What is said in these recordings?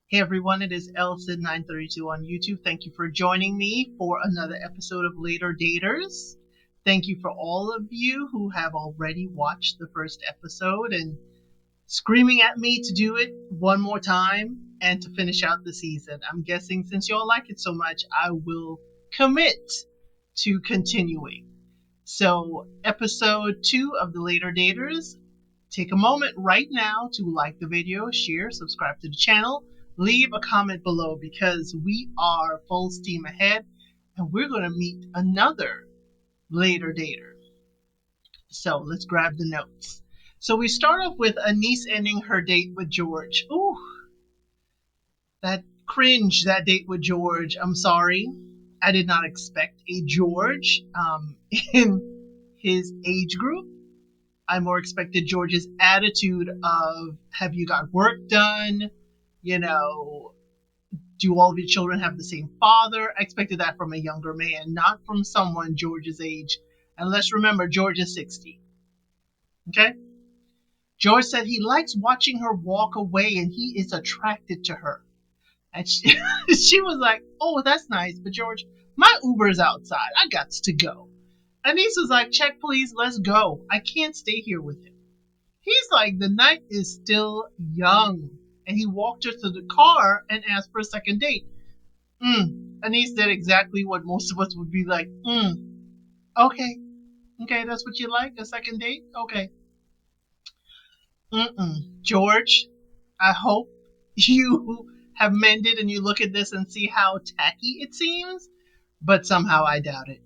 Hey everyone, it is LSID932 on YouTube. Thank you for joining me for another episode of Laterdaters. Thank you for all of you who have already watched the first episode and screaming at me to do it one more time and to finish out the season. I'm guessing since y'all like it so much, I will commit to continuing. So, episode 2 of the Laterdaters. Take a moment right now to like the video, share, subscribe to the channel, leave a comment below because we are full steam ahead and we're going to meet another Laterdater. So let's grab the notes. So we start off with Anise ending her date with George. Ooh, that cringe, that date with George. I'm sorry. I did not expect a George in his age group. I more expected George's attitude of, have you got work done? You know, do all of your children have the same father? I expected that from a younger man, not from someone George's age. And let's remember, George is 60. Okay? George said he likes watching her walk away and he is attracted to her. And she, she was like, oh, that's nice, but George, my Uber's outside. I got to go. Anise was like, check please, let's go. I can't stay here with him. He's like, the night is still young. And he walked her to the car and asked for a second date. Anise did exactly what most of us would be like, okay. Okay, that's what you like? A second date? Okay. George, I hope you have mended and you look at this and see how tacky it seems, but somehow I doubt it.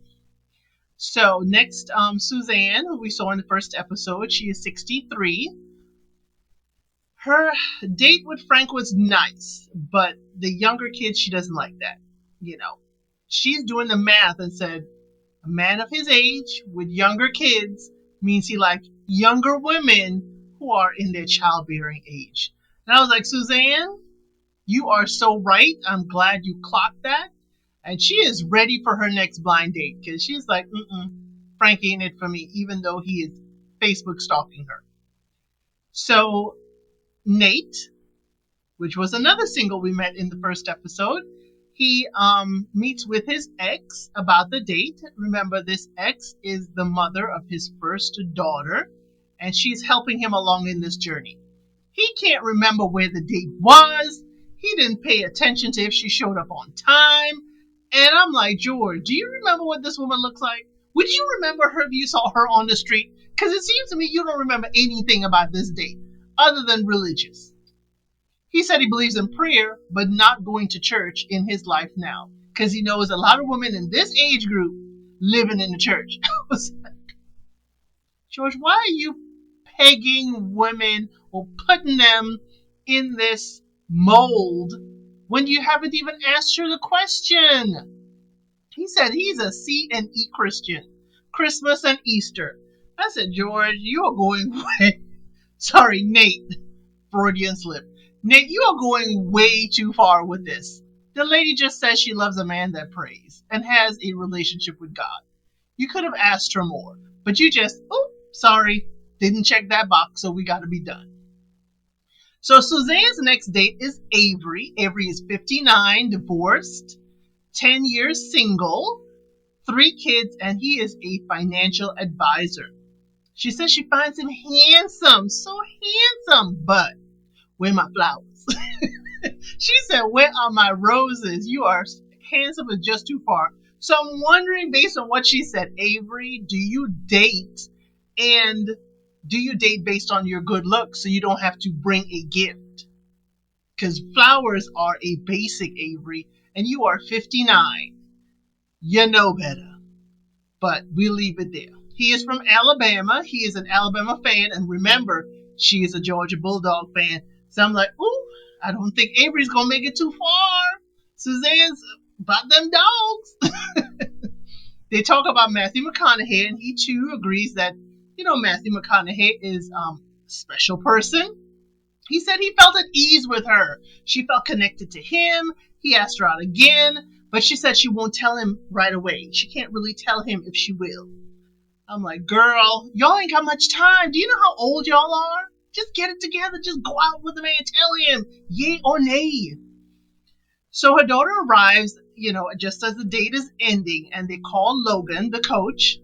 So next, Suzanne, who we saw in the first episode, she is 63. Her date with Frank was nice, but the younger kid, she doesn't like that. You know, she's doing the math and said a man of his age with younger kids means he likes younger women who are in their childbearing age. And I was like, Suzanne, you are so right. I'm glad you clocked that. And she is ready for her next blind date because she's like, Frank ain't it for me, even though he is Facebook stalking her. So Nate, which was another single we met in the first episode, he meets with his ex about the date. Remember, this ex is the mother of his first daughter, and she's helping him along in this journey. He can't remember where the date was. He didn't pay attention to if she showed up on time. And I'm like, George, do you remember what this woman looks like? Would you remember her if you saw her on the street? Because it seems to me you don't remember anything about this date other than religious. He said he believes in prayer, but not going to church in his life now. Because he knows a lot of women in this age group living in the church. I was like, George, why are you pegging women or putting them in this mold when you haven't even asked her the question? He said he's a C and E Christian. Christmas and Easter. I said, George, you are going way... Sorry, Nate. Freudian slip. Nate, you are going way too far with this. The lady just says she loves a man that prays and has a relationship with God. You could have asked her more, but you just, sorry, didn't check that box, so we got to be done. So Suzanne's next date is Avery. Avery is 59, divorced, 10 years single, 3 kids, and he is a financial advisor. She says she finds him handsome, so handsome, but where are my flowers? She said, where are my roses? You are handsome but just too far. So I'm wondering, based on what she said, Avery, do you date? And do you date based on your good looks so you don't have to bring a gift? Because flowers are a basic, Avery, and you are 59. You know better. But we'll leave it there. He is from Alabama. He is an Alabama fan. And remember, she is a Georgia Bulldog fan. So I'm like, I don't think Avery's going to make it too far. Suzanne's about them dogs. They talk about Matthew McConaughey, and he too agrees that, Matthew McConaughey is a special person. He said he felt at ease with her. She felt connected to him. He asked her out again, but she said she won't tell him right away. She can't really tell him if she will. I'm like, girl, y'all ain't got much time. Do you know how old y'all are? Just get it together. Just go out with the man and tell him yay or nay. So her daughter arrives, just as the date is ending, and they call Logan, the coach,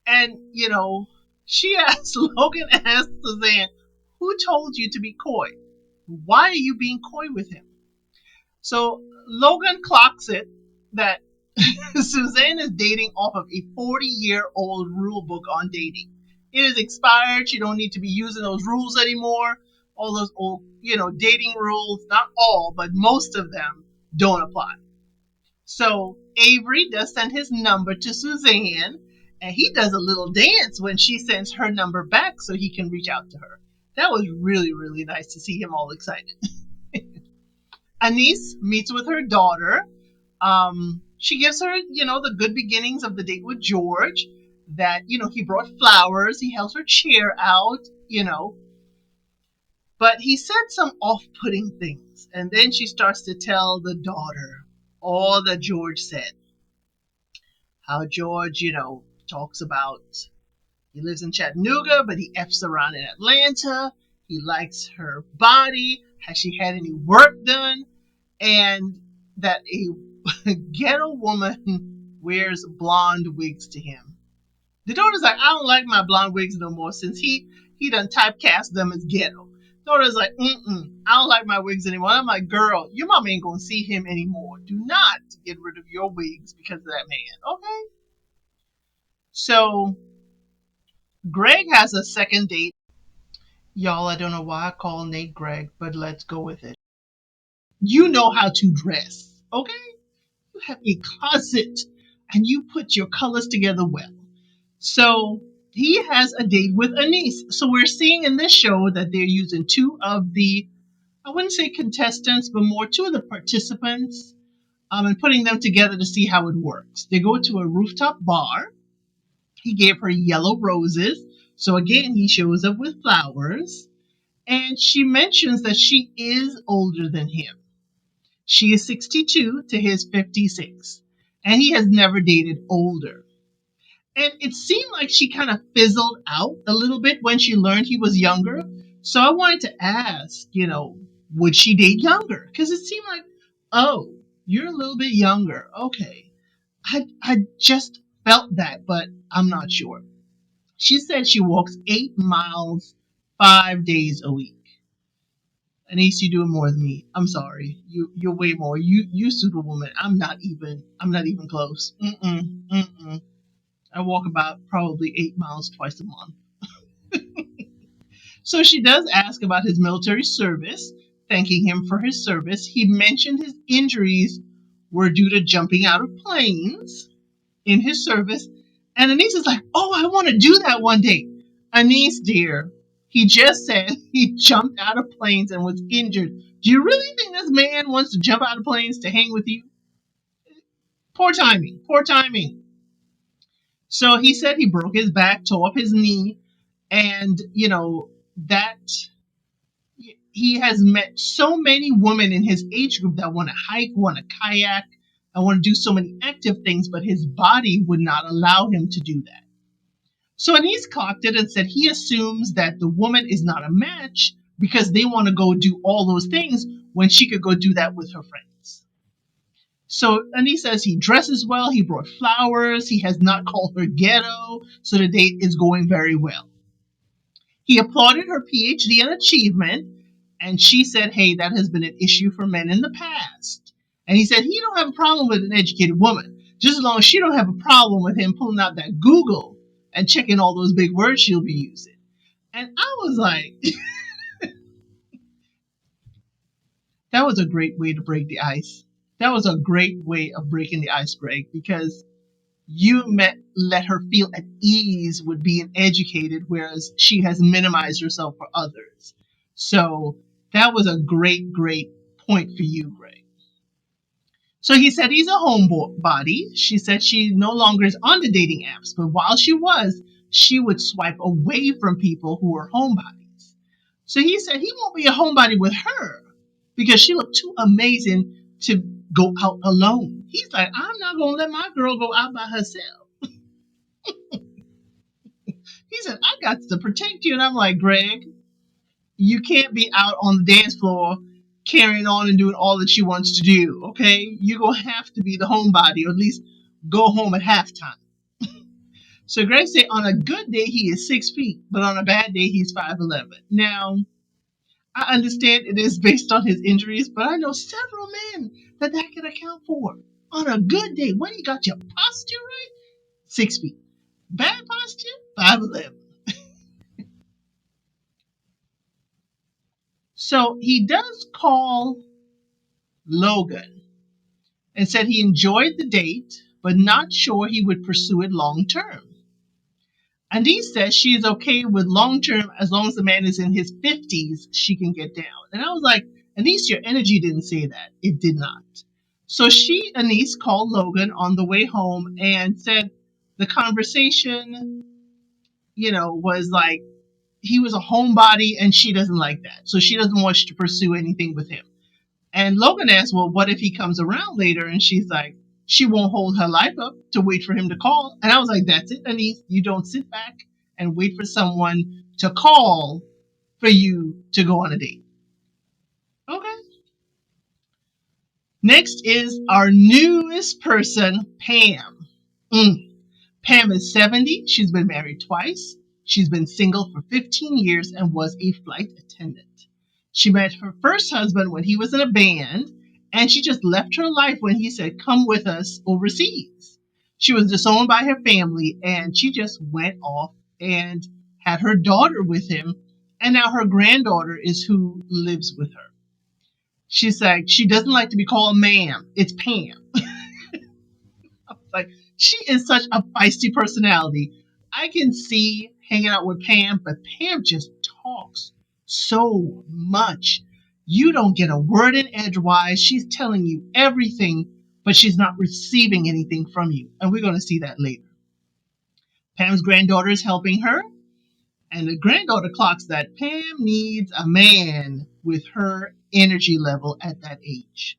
and she asks Logan asks Suzanne, "Who told you to be coy? Why are you being coy with him?" So Logan clocks it that Suzanne is dating off of a 40-year-old rule book on dating. It is expired. She don't need to be using those rules anymore. All those old, dating rules, not all, but most of them don't apply. So Avery does send his number to Suzanne, and he does a little dance when she sends her number back so he can reach out to her. That was really, really nice to see him all excited. Anise meets with her daughter. She gives her, the good beginnings of the date with George. That, he brought flowers, he held her chair out, but he said some off putting things. And then she starts to tell the daughter all that George said. How George, talks about he lives in Chattanooga, but he F's around in Atlanta. He likes her body. Has she had any work done? And that a ghetto woman wears blonde wigs to him. The daughter's like, I don't like my blonde wigs no more since he done typecast them as ghetto. Daughter's like, I don't like my wigs anymore. I'm like, girl, your mom ain't gonna see him anymore. Do not get rid of your wigs because of that man, okay? So Greg has a second date. Y'all, I don't know why I call Nate Greg, but let's go with it. You know how to dress, okay? You have a closet and you put your colors together well. So he has a date with Anise. So we're seeing in this show that they're using two of the, I wouldn't say contestants, but more two of the participants, and putting them together to see how it works. They go to a rooftop bar. He gave her yellow roses. So again, he shows up with flowers. And she mentions that she is older than him. She is 62 to his 56. And he has never dated older. And it seemed like she kind of fizzled out a little bit when she learned he was younger. So I wanted to ask, would she date younger? Because it seemed like, oh, you're a little bit younger. Okay. I just felt that, but I'm not sure. She said she walks 8 miles 5 days a week. Anise, you doing more than me. I'm sorry. You're way more. You superwoman. I'm not even close. Mm-mm. I walk about probably 8 miles twice a month. So she does ask about his military service, thanking him for his service. He mentioned his injuries were due to jumping out of planes in his service. And Anise is like, oh, I want to do that one day. Anise, dear, he just said he jumped out of planes and was injured. Do you really think this man wants to jump out of planes to hang with you? Poor timing. Poor timing. So he said he broke his back, tore up his knee, and, that he has met so many women in his age group that want to hike, want to kayak, and want to do so many active things, but his body would not allow him to do that. So Anise clocked it and said he assumes that the woman is not a match because they want to go do all those things when she could go do that with her friends. So Anise says he dresses well, he brought flowers, he has not called her ghetto, so the date is going very well. He applauded her PhD and achievement, and she said, hey, that has been an issue for men in the past. And he said he don't have a problem with an educated woman, just as long as she don't have a problem with him pulling out that Google and checking all those big words she'll be using. And I was like, that was a great way to break the ice. That was a great way of breaking the ice, Greg, because let her feel at ease with being educated, whereas she has minimized herself for others. So that was a great, great point for you, Greg. So he said he's a homebody. She said she no longer is on the dating apps, but while she was, she would swipe away from people who were homebodies. So he said he won't be a homebody with her because she looked too amazing to go out alone. He's like, I'm not going to let my girl go out by herself. He said, I got to protect you. And I'm like, Greg, you can't be out on the dance floor carrying on and doing all that she wants to do. Okay, you're gonna have to be the homebody, or at least go home at halftime. So Greg said on a good day he is 6 feet, but on a bad day he's 5'11". Now I understand it is based on his injuries, but I know several men that can account for. On a good day, when you got your posture right, 6 feet. Bad posture, 5'11". So he does call Logan and said he enjoyed the date, but not sure he would pursue it long term. Anise says she is okay with long term as long as the man is in his 50s, she can get down. And I was like, Anise, your energy didn't say that. It did not. So Anise, called Logan on the way home and said the conversation, was like he was a homebody and she doesn't like that. So she doesn't want to pursue anything with him. And Logan asked, well, what if he comes around later? And she's like, she won't hold her life up to wait for him to call. And I was like, that's it, Anise. You don't sit back and wait for someone to call for you to go on a date. Okay. Next is our newest person, Pam. Pam is 70. She's been married twice. She's been single for 15 years and was a flight attendant. She met her first husband when he was in a band, and she just left her life when he said, come with us overseas. She was disowned by her family, and she just went off and had her daughter with him, and now her granddaughter is who lives with her. She's like, she doesn't like to be called ma'am. It's Pam. Like, she is such a feisty personality. I can see hanging out with Pam, but Pam just talks so much. You don't get a word in edgewise. She's telling you everything, but she's not receiving anything from you. And we're going to see that later. Pam's granddaughter is helping her, and the granddaughter clocks that Pam needs a man with her energy level at that age.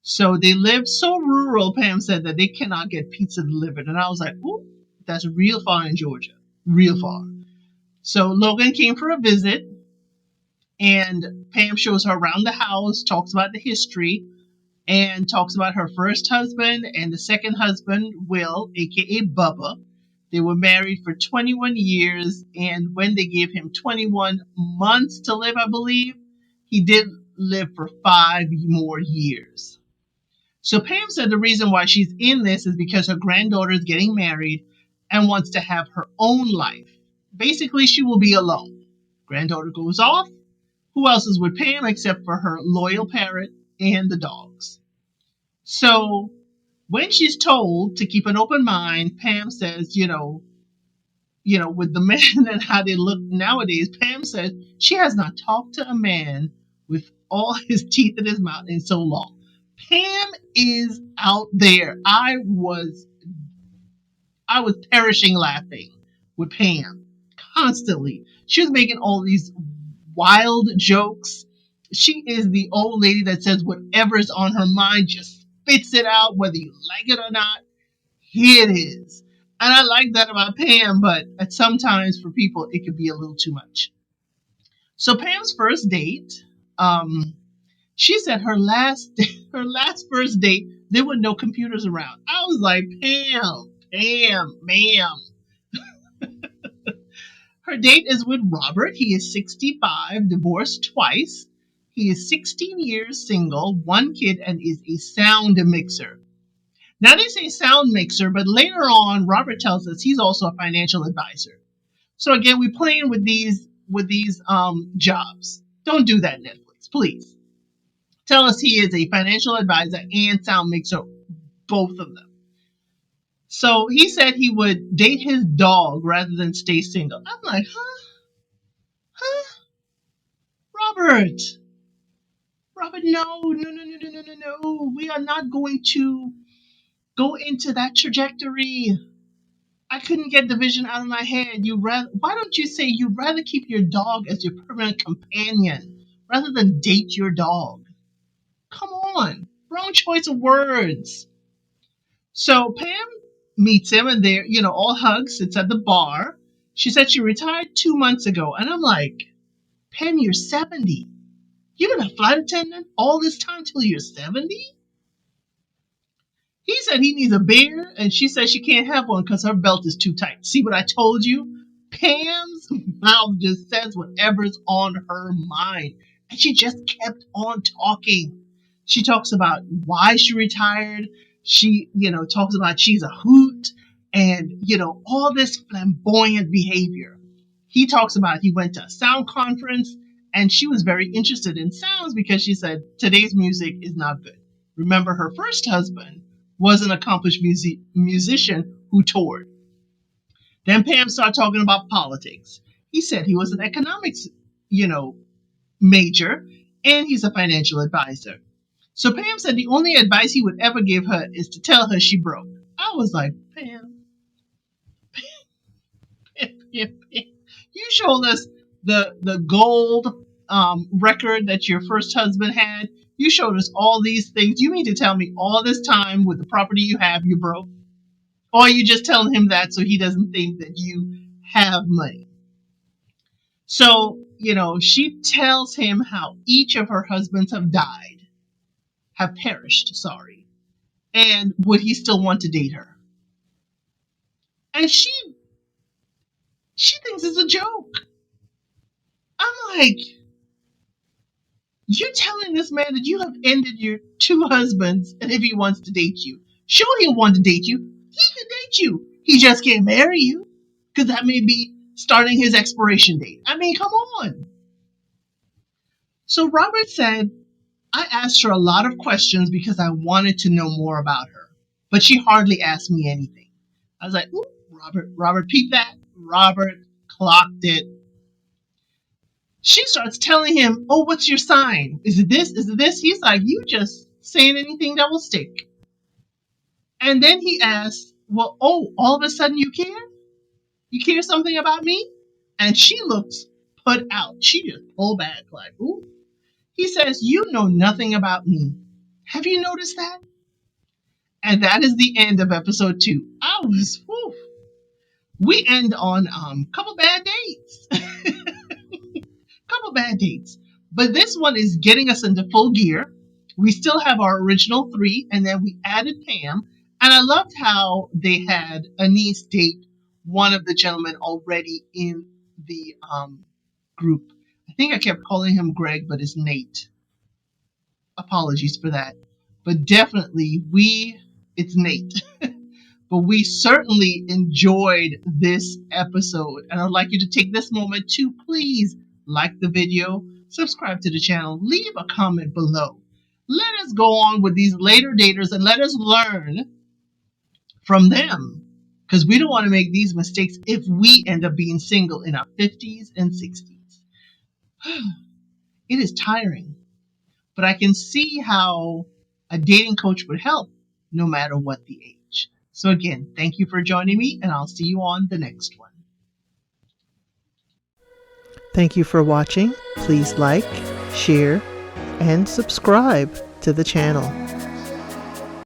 So they live so rural, Pam said, that they cannot get pizza delivered. And I was like, ooh, that's real far in Georgia. Real far. So Logan came for a visit, and Pam shows her around the house, talks about the history, and talks about her first husband and the second husband, Will, aka Bubba. They were married for 21 years, and when they gave him 21 months to live, I believe, he did live for 5 more years. So Pam said the reason why she's in this is because her granddaughter is getting married and wants to have her own life. Basically, she will be alone. Granddaughter goes off. Who else is with Pam except for her loyal parrot and the dogs? So when she's told to keep an open mind, Pam says, with the men and how they look nowadays, Pam says she has not talked to a man with all his teeth in his mouth in so long. Pam is out there. I was perishing laughing with Pam constantly. She was making all these wild jokes. She is the old lady that says whatever's on her mind, just spits it out, whether you like it or not. Here it is. And I like that about Pam, but at sometimes for people it could be a little too much. So Pam's first date, she said her last first date, there were no computers around. I was like, Pam, ma'am. Her date is with Robert. He is 65, divorced twice. He is 16 years single, 1 kid, and is a sound mixer. Now they say sound mixer, but later on, Robert tells us he's also a financial advisor. So again, we're playing with these jobs. Don't do that, Netflix, please. Tell us he is a financial advisor and sound mixer, both of them. So he said he would date his dog rather than stay single. I'm like, huh? Robert, no. We are not going to go into that trajectory. I couldn't get the vision out of my head. Why don't you say you'd rather keep your dog as your permanent companion rather than date your dog? Come on, wrong choice of words. So Pam meets him, and they're, all hugs. It's at the bar. She said she retired 2 months ago, and I'm like, Pam, you're 70. You've been a flight attendant all this time till you're 70? He said he needs a bear, and she said she can't have one because her belt is too tight. See what I told you? Pam's mouth just says whatever's on her mind. And she just kept on talking. She talks about why she retired. She, talks about she's a hoot and, all this flamboyant behavior. He talks about he went to a sound conference and she was very interested in sounds because she said today's music is not good. Remember, her first husband was an accomplished musician who toured. Then Pam started talking about politics. He said he was an economics, major, and he's a financial advisor. So Pam said the only advice he would ever give her is to tell her she broke. I was like, Pam, you showed us the gold record that your first husband had. You showed us all these things. You mean to tell me all this time with the property you have, you broke? Or are you just telling him that so he doesn't think that you have money? So, she tells him how each of her husbands have perished, and would he still want to date her? And she thinks it's a joke. I'm like, you're telling this man that you have ended your 2 husbands, and if he wants to date you, sure he'll want to date you. He can date you. He just can't marry you, because that may be starting his expiration date. I mean, come on. So Robert said, I asked her a lot of questions because I wanted to know more about her, but she hardly asked me anything. I was like, ooh, Robert peeped that. Robert clocked it. She starts telling him, oh, what's your sign? Is it this? Is it this? He's like, you just saying anything that will stick. And then he asks, well, all of a sudden you care? You care something about me? And she looks put out. She just pulled back like, ooh. He says, you know nothing about me. Have you noticed that? And that is the end of episode 2. Whew. We end on couple bad dates. Couple bad dates. But this one is getting us into full gear. We still have our original 3, and then we added Pam. And I loved how they had Anise date one of the gentlemen already in the group. I think I kept calling him Greg, but it's Nate. Apologies for that. But definitely, it's Nate. But we certainly enjoyed this episode. And I'd like you to take this moment to please like the video, subscribe to the channel, leave a comment below. Let us go on with these later daters and let us learn from them. Because we don't want to make these mistakes if we end up being single in our 50s and 60s. It is tiring. But I can see how a dating coach would help no matter what the age. So again, thank you for joining me, and I'll see you on the next one. Thank you for watching. Please like, share, and subscribe to the channel.